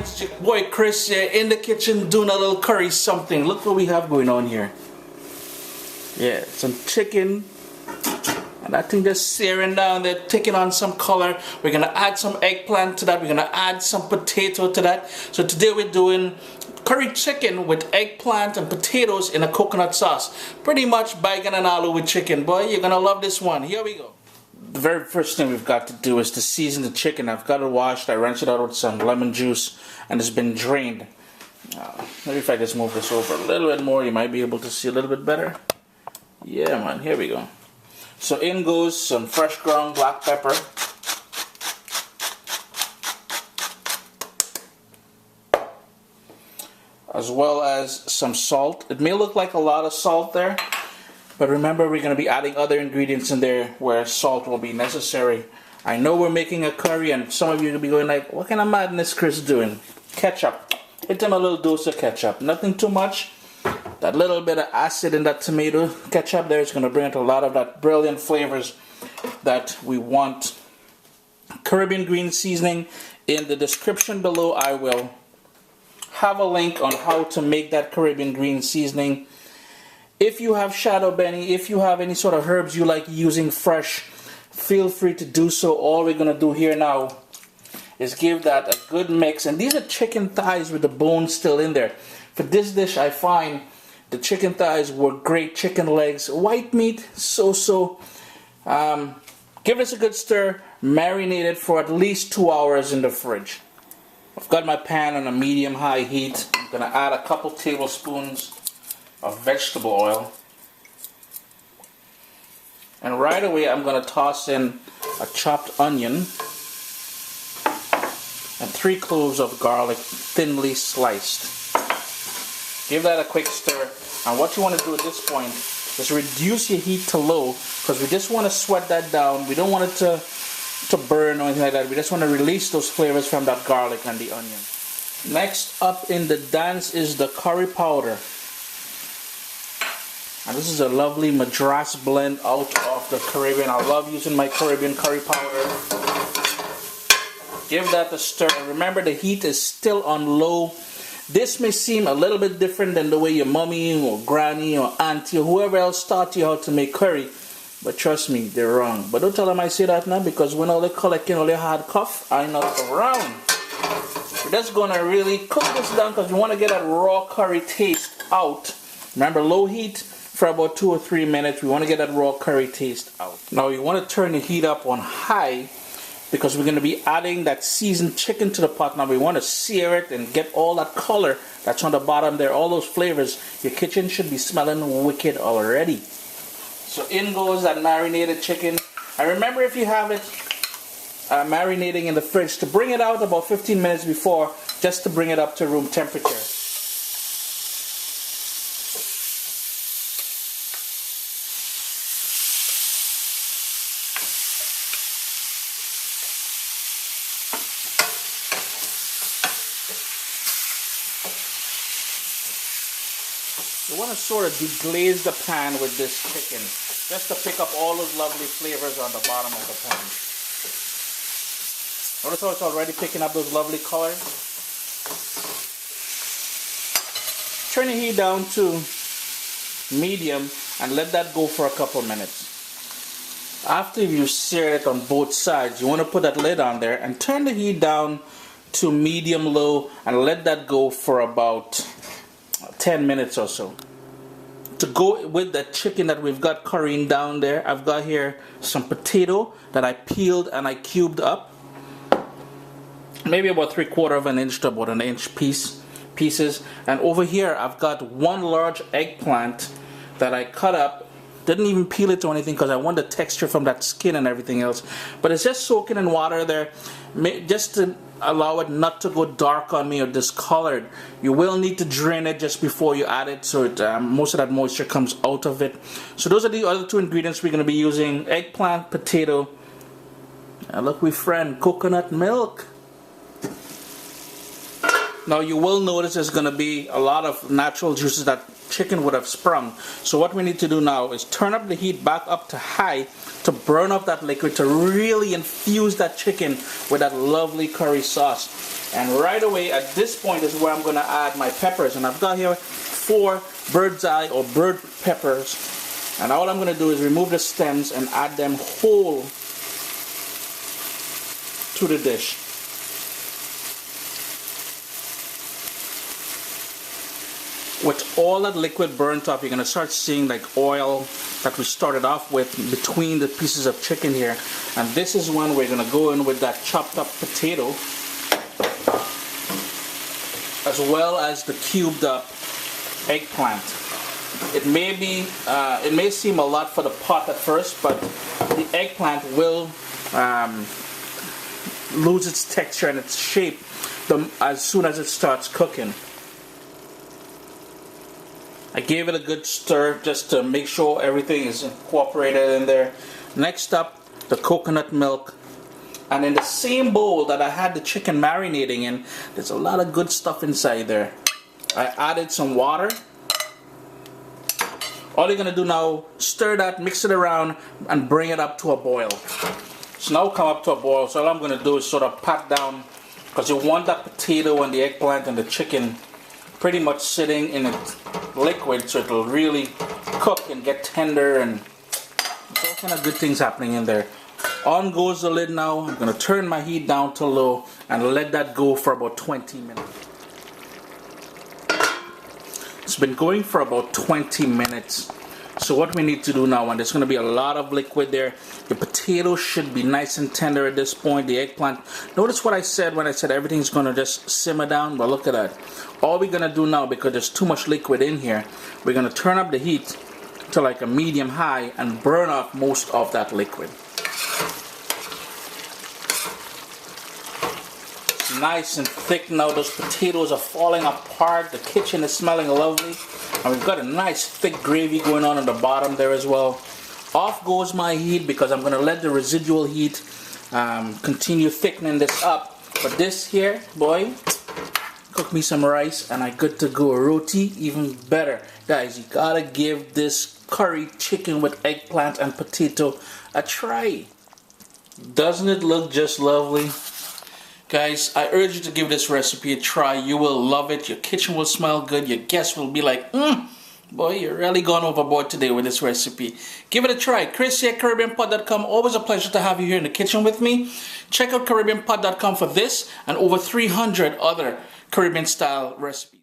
Alright, it's your boy Chris here in the kitchen doing a little curry something. Look what we have going on here. Yeah, some chicken. And that thing just searing down there, taking on some color. We're gonna add some eggplant to that. We're gonna add some potato to that. So today we're doing curry chicken with eggplant and potatoes in a coconut sauce. Pretty much baigan and aloo with chicken. Boy, you're gonna love this one. Here we go. The very first thing we've got to do is to season the chicken. I've got it washed. I rinsed it out with some lemon juice and it's been drained. Maybe if I just move this over a little bit more, you might be able to see a little bit better. Yeah, man, here we go. So in goes some fresh ground black pepper. As well as some salt. It may look like a lot of salt there, but remember we're going to be adding other ingredients in there where salt will be necessary. I know we're making a curry and some of you will be going like, what kind of madness Chris doing? Ketchup. Hit them a little dose of ketchup. Nothing too much. That little bit of acid in that tomato ketchup there is going to bring out a lot of that brilliant flavors that we want. Caribbean green seasoning. In the description below I will have a link on how to make that Caribbean green seasoning. If you have shadow benny, if you have any sort of herbs you like using fresh, feel free to do so. All we're going to do here now is give that a good mix. And these are chicken thighs with the bone still in there. For this dish, I find the chicken thighs were great. Chicken legs, white meat, so-so. Give this a good stir. Marinate it for at least 2 hours in the fridge. I've got my pan on a medium-high heat. I'm going to add a couple tablespoons of vegetable oil. And right away I'm going to toss in a chopped onion and 3 cloves of garlic thinly sliced. Give that a quick stir. And what you want to do at this point is reduce your heat to low because we just want to sweat that down. We don't want it to burn or anything like that. We just want to release those flavors from that garlic and the onion. Next up in the dance is the curry powder. And this is a lovely madras blend out of the Caribbean. I love using my Caribbean curry powder. Give that a stir. Remember the heat is still on low. This may seem a little bit different than the way your mommy or granny or auntie or whoever else taught you how to make curry. But trust me, they're wrong. But don't tell them I say that now because when all they're collecting all their hard cough, I'm not around. We're just going to really cook this down because we want to get that raw curry taste out. Remember, low heat for about 2 or 3 minutes. We want to get that raw curry taste out. Now you want to turn the heat up on high because we're going to be adding that seasoned chicken to the pot. Now we want to sear it and get all that color that's on the bottom there, all those flavors. Your kitchen should be smelling wicked already. So in goes that marinated chicken. And remember, if you have it marinating in the fridge, to bring it out about 15 minutes before, just to bring it up to room temperature. You want to sort of deglaze the pan with this chicken, just to pick up all those lovely flavors on the bottom of the pan. Notice how it's already picking up those lovely colors? Turn the heat down to medium and let that go for a couple minutes. After you've seared it on both sides, you want to put that lid on there and turn the heat down to medium-low and let that go for about 10 minutes or so. To go with the chicken that we've got currying down there, I've got here some potato that I peeled and I cubed up. Maybe about 3/4 of an inch to about an inch pieces. And over here I've got 1 large eggplant that I cut up. Didn't even peel it or anything because I want the texture from that skin and everything else. But it's just soaking in water there, just to allow it not to go dark on me or discolored. You will need to drain it just before you add it so most of that moisture comes out of it. So those are the other 2 ingredients we're going to be using: eggplant, potato, and look, we friend, coconut milk. Now you will notice there's going to be a lot of natural juices that chicken would have sprung. So what we need to do now is turn up the heat back up to high to burn up that liquid, to really infuse that chicken with that lovely curry sauce. And right away at this point is where I'm going to add my peppers. And I've got here 4 bird's eye or bird peppers. And all I'm going to do is remove the stems and add them whole to the dish. With all that liquid burnt up, you're going to start seeing like oil that we started off with between the pieces of chicken here. And this is when we're going to go in with that chopped up potato, as well as the cubed up eggplant. It may seem a lot for the pot at first, but the eggplant will lose its texture and its shape as soon as it starts cooking. I gave it a good stir just to make sure everything is incorporated in there. Next up, the coconut milk. And in the same bowl that I had the chicken marinating in, there's a lot of good stuff inside there. I added some water. All you're going to do now, stir that, mix it around, and bring it up to a boil. So now come up to a boil. So all I'm going to do is sort of pat down, because you want that potato and the eggplant and the chicken pretty much sitting in a liquid, so it'll really cook and get tender, and all kind of good things happening in there. On goes the lid now. I'm going to turn my heat down to low and let that go for about 20 minutes. It's been going for about 20 minutes. So what we need to do now, and there's going to be a lot of liquid there, the potato should be nice and tender at this point, the eggplant. Notice what I said when I said everything's going to just simmer down. Well, look at that. All we're going to do now, because there's too much liquid in here, we're going to turn up the heat to like a medium high and burn off most of that liquid. Nice and thick now. Those potatoes are falling apart. The kitchen is smelling lovely. And we've got a nice thick gravy going on the bottom there as well. Off goes my heat, because I'm going to let the residual heat continue thickening this up. But this here, boy, cook me some rice and I good to go. Roti, even better. Guys, you gotta give this curry chicken with eggplant and potato a try. Doesn't it look just lovely? Guys, I urge you to give this recipe a try. You will love it. Your kitchen will smell good. Your guests will be like, boy, you're really gone overboard today with this recipe. Give it a try. Chris here at CaribbeanPot.com. Always a pleasure to have you here in the kitchen with me. Check out CaribbeanPot.com for this and over 300 other Caribbean style recipes.